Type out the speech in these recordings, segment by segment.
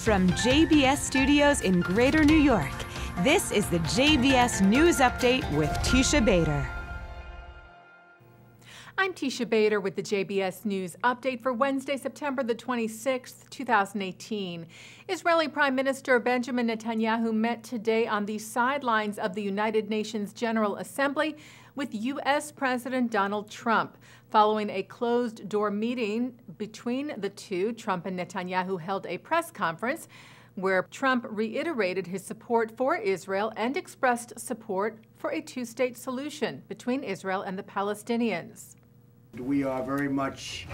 From JBS Studios in Greater New York, this is the JBS News Update with Teisha Bader. I'm Teisha Bader with the JBS News Update for Wednesday, September the 26th, 2018. Israeli Prime Minister Benjamin Netanyahu met today on the sidelines of the United Nations General Assembly with U.S. President Donald Trump. Following a closed-door meeting between the two, Trump and Netanyahu held a press conference where Trump reiterated his support for Israel and expressed support for a two-state solution between Israel and the Palestinians. We are very much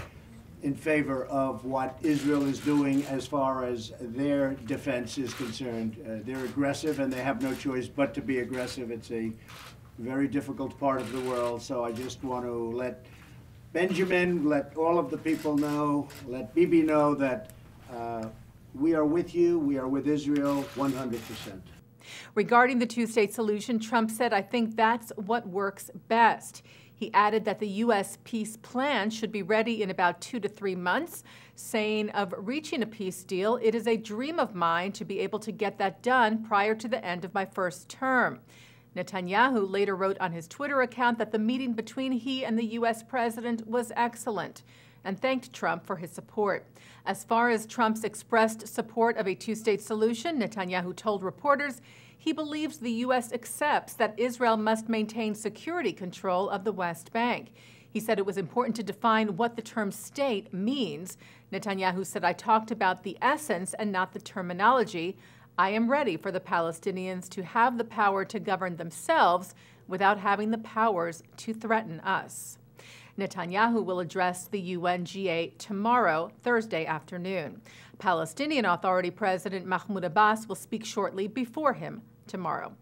in favor of what Israel is doing as far as their defense is concerned. They're aggressive and they have no choice but to be aggressive. It's a very difficult part of the world, so I just want to let Benjamin, let all of the people know, let Bibi know that we are with you, we are with Israel 100%. Regarding the two-state solution, Trump said, "I think that's what works best." He added that the U.S. peace plan should be ready in about 2 to 3 months, saying of reaching a peace deal, "It is a dream of mine to be able to get that done prior to the end of my first term." Netanyahu later wrote on his Twitter account that the meeting between he and the U.S. president was excellent and thanked Trump for his support. As far as Trump's expressed support of a two-state solution, Netanyahu told reporters he believes the U.S. accepts that Israel must maintain security control of the West Bank. He said it was important to define what the term state means. Netanyahu said, "I talked about the essence and not the terminology. I am ready for the Palestinians to have the power to govern themselves without having the powers to threaten us." Netanyahu will address the UNGA tomorrow, Thursday afternoon. Palestinian Authority President Mahmoud Abbas will speak shortly before him tomorrow.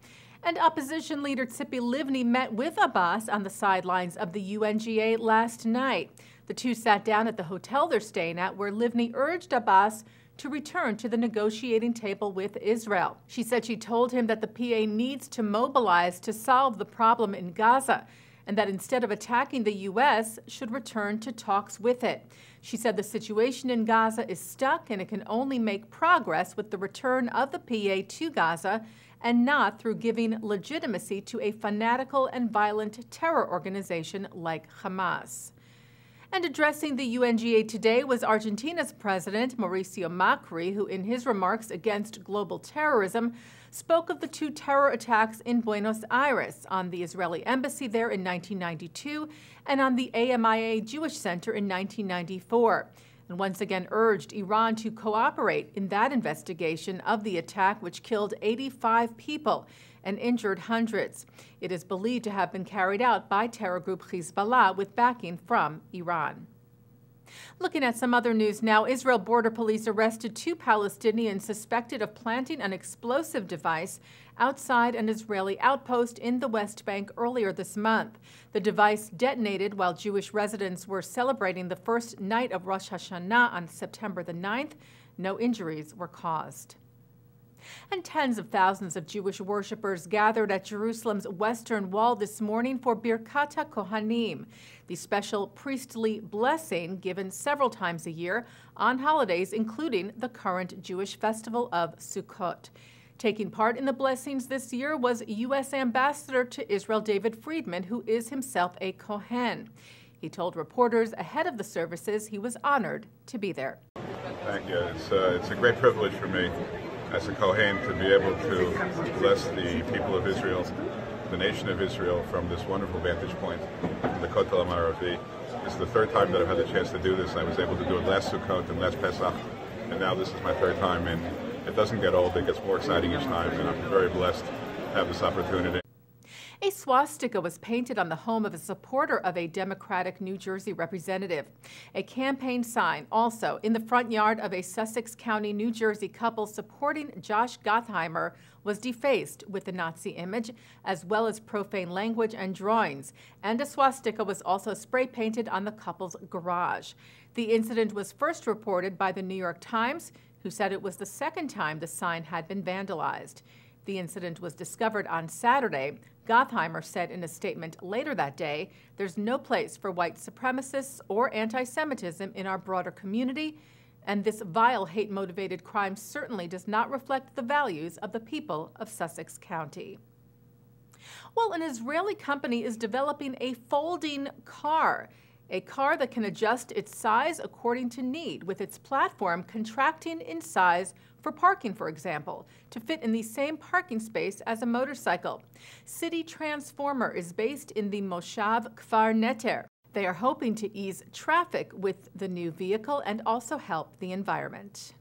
And opposition leader Tzipi Livni met with Abbas on the sidelines of the UNGA last night. The two sat down at the hotel they're staying at, where Livni urged Abbas to return to the negotiating table with Israel. She said she told him that the PA needs to mobilize to solve the problem in Gaza, and that instead of attacking the U.S., should return to talks with it. She said the situation in Gaza is stuck and it can only make progress with the return of the PA to Gaza and not through giving legitimacy to a fanatical and violent terror organization like Hamas. And addressing the UNGA today was Argentina's President Mauricio Macri, who in his remarks against global terrorism spoke of the two terror attacks in Buenos Aires, on the Israeli embassy there in 1992 and on the AMIA Jewish Center in 1994, and once again urged Iran to cooperate in that investigation of the attack, which killed 85 people and injured hundreds. It is believed to have been carried out by terror group Hezbollah with backing from Iran. Looking at some other news now, Israel Border Police arrested 2 Palestinians suspected of planting an explosive device outside an Israeli outpost in the West Bank earlier this month. The device detonated while Jewish residents were celebrating the first night of Rosh Hashanah on September the 9th. No injuries were caused. And tens of thousands of Jewish worshippers gathered at Jerusalem's Western Wall this morning for Birkat HaKohanim, the special priestly blessing given several times a year on holidays, including the current Jewish festival of Sukkot. Taking part in the blessings this year was U.S. Ambassador to Israel David Friedman, who is himself a Kohen. He told reporters ahead of the services he was honored to be there. Thank you. It's a great privilege for me as a Kohen to be able to bless the people of Israel, the nation of Israel, from this wonderful vantage point from the Kotel Maravi. This is the 3rd time that I've had the chance to do this. I was able to do it last Sukkot and last Pesach, and now this is my 3rd time, and it doesn't get old. It gets more exciting each time, and I'm very blessed to have this opportunity. A swastika was painted on the home of a supporter of a Democratic New Jersey representative. A campaign sign also in the front yard of a Sussex County, New Jersey couple supporting Josh Gottheimer was defaced with the Nazi image, as well as profane language and drawings, and a swastika was also spray painted on the couple's garage. The incident was first reported by the New York Times, who said it was the 2nd time the sign had been vandalized. The incident was discovered on Saturday. Gottheimer said in a statement later that day, "There's no place for white supremacists or anti-Semitism in our broader community, And this vile hate-motivated crime certainly does not reflect the values of the people of Sussex County. Well, an Israeli company is developing a folding car, a car that can adjust its size according to need, with its platform contracting in size for parking, for example, to fit in the same parking space as a motorcycle. City Transformer is based in the Moshav Kfar Neter. They are hoping to ease traffic with the new vehicle and also help the environment.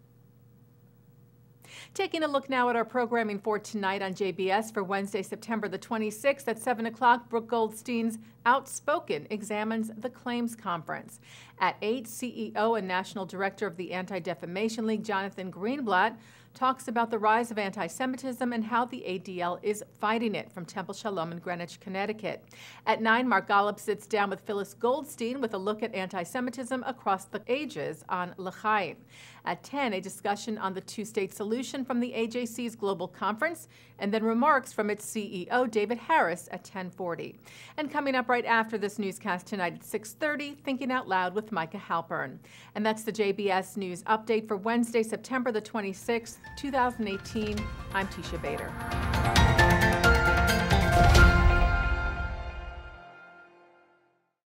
Taking a look now at our programming for tonight on JBS for Wednesday, September the 26th at 7 o'clock, Brooke Goldstein's Outspoken examines the Claims Conference. At 8, CEO and National Director of the Anti-Defamation League, Jonathan Greenblatt, talks about the rise of anti-Semitism and how the ADL is fighting it, from Temple Shalom in Greenwich, Connecticut. At 9, Mark Golub sits down with Phyllis Goldstein with a look at anti-Semitism across the ages on L'chaim. At 10, a discussion on the two-state solution from the AJC's Global Conference, and then remarks from its CEO, David Harris, at 10:40. And coming up right after this newscast tonight at 6:30, Thinking Out Loud with Micah Halpern. And that's the JBS News Update for Wednesday, September the 26th, 2018. I'm Teisha Bader.